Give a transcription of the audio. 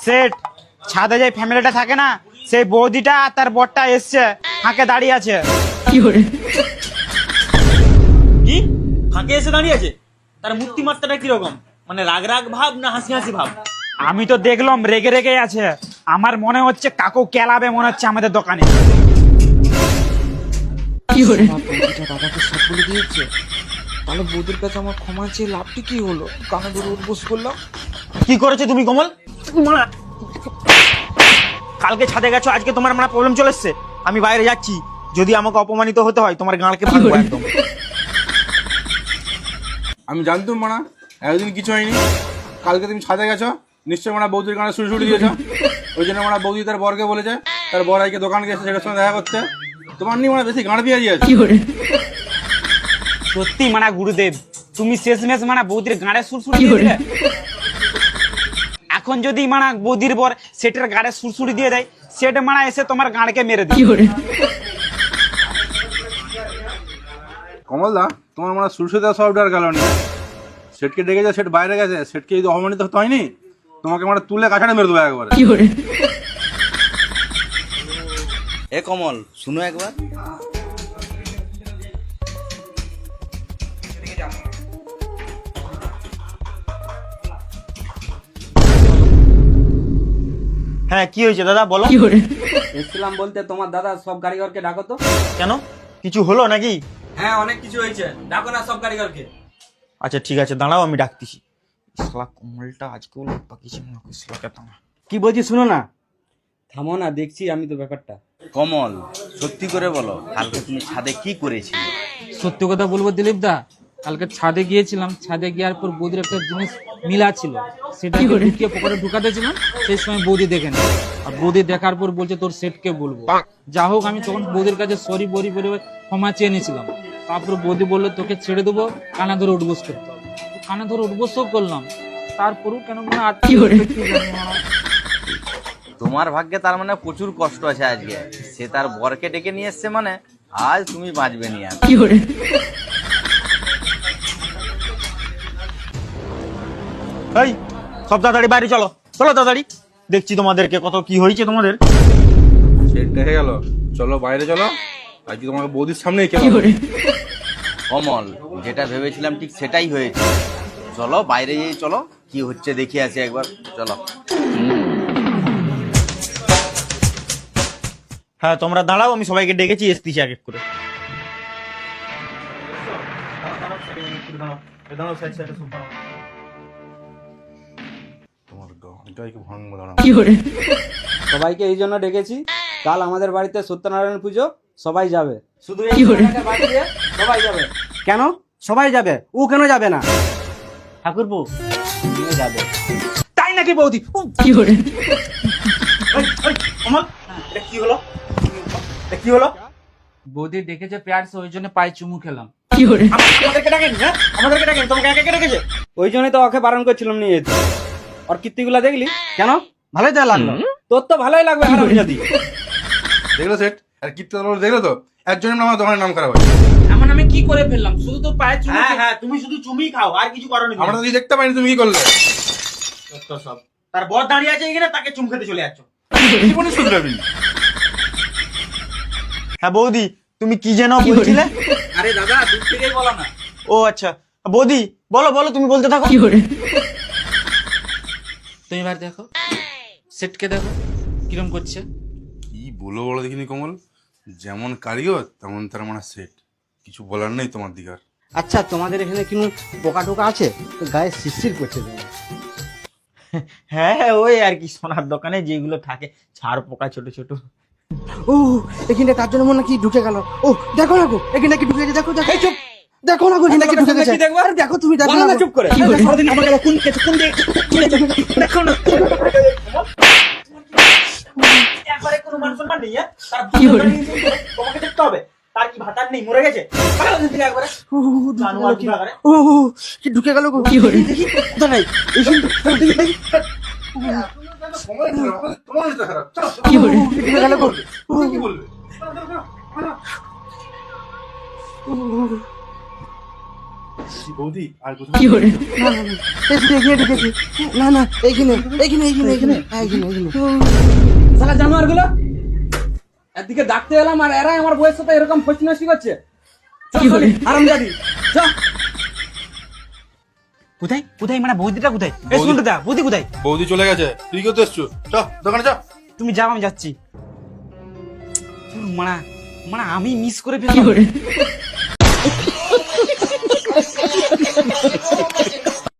Set ছাদে যে ফ্যামিলিটা থাকে না, সেই বৌদিটা আর তার বরটা এসছে, ফাঁকে দাঁড়িয়ে আছে। কি ফাঁকে এসে দাঁড়িয়ে আছে? তার মূর্তিমাত্রাটা কিরকম, মানে রাগ রাগ ভাব না হাসি হাসি ভাব? আমি তো দেখলাম রেগে রেগে আছে। আমার মনে হচ্ছে কাকু কেলাবে মনে হচ্ছে আমাদের দোকানে। দাদাকে সব বলে দিয়েছে। তাহলে বৌদির কাছে আমার ক্ষমা চেয়ে লাভটি কি হলো? কানে ধরে উঠবোস করলাম। কি করেছে তুমি কমল? কালকে ছাদে গেছো, আজকে তোমার মানে প্রবলেম চলে এসছে। আমি বাইরে যাচ্ছি, যদি আমাকে অপমানিত হতে হয় তোমার গাঁড়কে ভাঙবো একদম। আমি জানতাম মানা একদিন কিছু হয়নি। কালকে তুমি ছাদে গেছো, নিশ্চয় মানা বৌদির গানে সুড়ি দিয়েছ। ওই জন্য মানা বৌদি তার বরকে বলেছে, তার বর আজকে দোকান গেছে সেটার সঙ্গে দেখা করতে। তোমার নিয়ে মানে বেশি গাঁড় পেঁয়াজি আছে। সত্যি মানা গুরুদেব, তুমি শেষমেশ মানা বৌদির গাঁড়ে সুরসুরি দিয়ে দিলে। এখন যদি মানা বৌদির বর সেটের গাঁড়ে সুরসুরি দিয়ে দেয়, সেট মানা এসে তোমার গাঁড়কে মেরে দিবে। কমলদা, তোমার মানে সুরসুরি দেওয়া সব ডার গেল নি। সেটকে ডেকেছে, সেট বাইরে গেছে, সেটকে যদি অপমানিত হতে হয়নি, তোমাকে মানে তুলে কাছাড়ে মেরে দেবো একবারে। এ কমল, শুনো একবার। হ্যাঁ, কি হয়েছে দাদা বলো। এসছিলাম বলতে তোমার দাদা সব কারিগরকে ডাকো তো। কেন, কিছু হলো নাকি? হ্যাঁ, অনেক কিছু হয়েছে, ডাকো না সব কারিগরকে। আচ্ছা ঠিক আছে, দাঁড়াও আমি ডাকতেছি। শালা কমলটা আজকেও লোক পাকিয়েছে মনে হয়। কি বলছি শুনো না। থামো না, দেখছি আমি তো ব্যাপারটা। কমল, সত্যি করে বলো, কালকে তুমি ছাদে কি করেছিলে? সত্যি কথা বলবো দিলীপ দা, কালকে ছাদে গিয়েছিলাম। ছাদে গিয়ার পর বৌদির একটা জিনিস মিলা ছিল, সেটাকে ঢুকিয়ে পকেটে ঢুকাতেছিলাম। সেই সময় বৌদি দেখে নেয়, আর বৌদি দেখার পর বলছে তোর সেটকে বলবো। যা হোক, আমি তখন বৌদির কাছে সরি বরি বলে ক্ষমা চেয়ে নিয়েছিলাম। তারপর বৌদি বললো তোকে ছেড়ে দেবো, কানা ধরে উঠবোস করতে হবে। কানা ধরে উঠবোসও করলাম, তারপরও কেন মনে আটকে তোমার ভাগ্যে তার মানে প্রচুর কষ্ট আছে আজকে। সে তার বরকে ডেকে নিয়ে এসছে, মানে আজ তুমি বাঁচবে নি আর। এই সব তাড়াতাড়ি বাইরে চলো, চলো তাড়াতাড়ি, দেখছি তোমাদেরকে কত কি হয়েছে তোমাদের। সেট দেখে গেল, চলো বাইরে চলো। আজকে তোমাকে বৌদির সামনেই কেন। কমল, যেটা ভেবেছিলাম ঠিক সেটাই হয়েছে। চলো বাইরে গিয়ে চলো, কি হচ্ছে দেখে আসি একবার, চলো। হ্যাঁ তোমরা দাঁড়াও, আমি সবাইকে ডেকেছি, এসতেছি এক এক করে। তোমার গানটাই ভাঙবো, দাঁড়াও। সবাইকে এই জন্য ডেকেছি, কাল আমাদের বাড়িতে সত্যনারায়ণ পুজো, সবাই যাবে। শুধু এই বাড়ি দিয়ে সবাই যাবে। কেন সবাই যাবে? ও কেন যাবে না? ঠাকুরপো নিয়ে যাবে। তাই নাকি বৌদি? কমল, এটা কি হলো? এটা কি হলো? বৌদি দেখেছে প্যারস, ওই জন্য পায়ে চুমু খেলাম। আমাদেরকে ডাকেনি? হ্যাঁ আমাদেরকে ডাকেনি, তোমাকে একে একে ডেকেছে। ওই জন্যই তো ওকে বারণ করছিলাম নিয়ে যেতে। আর কীর্তিগুলা দেখলি? কেন ভালোই তো লাগলো। তোর তো ভালোই লাগবে হারামজাদি। দেখলো সেট? আর কীর্তন দেখলো তো, একজনের আমার দোকানের নাম খারাপ হয়। এমন আমি কি করে ফেললাম? শুধু তো পায়ে চুমু হ্যাঁ হ্যাঁ, তুমি শুধু চুমি খাও, আর কিছু করো না। আমরা তো দেখতে পাইনি তুমি কি করলে। সব তার বর দাঁড়িয়ে আছে এখানে, তাকে চুম খেতে চলে যাচ্ছ। জীবনে শুধরাবি। হ্যাঁ বৌদি, তুমি কি যেন বলছিলে? আরে দাদা, দূর থেকেই বলো না। ও আচ্ছা, বৌদি বলো বলো, তুমি বলতে থাকো। তুমি এবার দেখো, সেটকে দেখো কিরম করছে। কি বলো বলো দেখিনি কমল, যেমন কারিগর তেমন তার মানে সেট। কিছু বলার নেই তোমার দিকার। আচ্ছা তোমাদের এখানে কোনো পোকা টোকা আছে? গায়ে শিরশির করছে। হ্যাঁ হ্যাঁ, ওই আর কি, সোনার দোকানে যেগুলো থাকে ছাড় পোকা ছোট ছোট। ও এখানে তার জন্য মনে কি ঢুকে গেল। ও দেখো না গো, এখানে কি ঢুকে গেছে, দেখো দেখো। চুপ, দেখো না গো, এখানে কি ঢুকে গেছে। আরে দেখো, তুমি দেখো না, চুপ করে। সারাদিন আমাকে কোন খেয়েছে, কোন দিয়ে দেখো না। একবারে কোনো মান সম্মান নেই। তার তোমাকে দেখতে হবে, তার কি ভাতার নেই, মরে গেছে একবারে। ও কি ঢুকে গেল গো। দেখি কোথায় নাই। তোমার খারাপ। ঢুকে গেল গো। কি বলবে? বৌদি আর কোথাও না না না, এই শুধু এখানে ঢুকেছি। না না এইখানে এইখানে এইখানে এইখানে হ্যাঁ, এইখানে এইখানে। শালা জানোয়ার গুলো, একদিকে ডাকতে এলাম আর এরাই আমার বউয়ের সাথে এরকম ফচনসি করছে। আরামজাদি চল। কোথায় কোথায় মানে বৌদিটা কোথায়? এই শুনতে দা, বৌদি কোথায়? বৌদি চলে গেছে, তুই করতে এসছো? চ দোকানে চ। তুমি যাও, আমি যাচ্ছি। মানা মানা আমি মিস করে ফেললাম।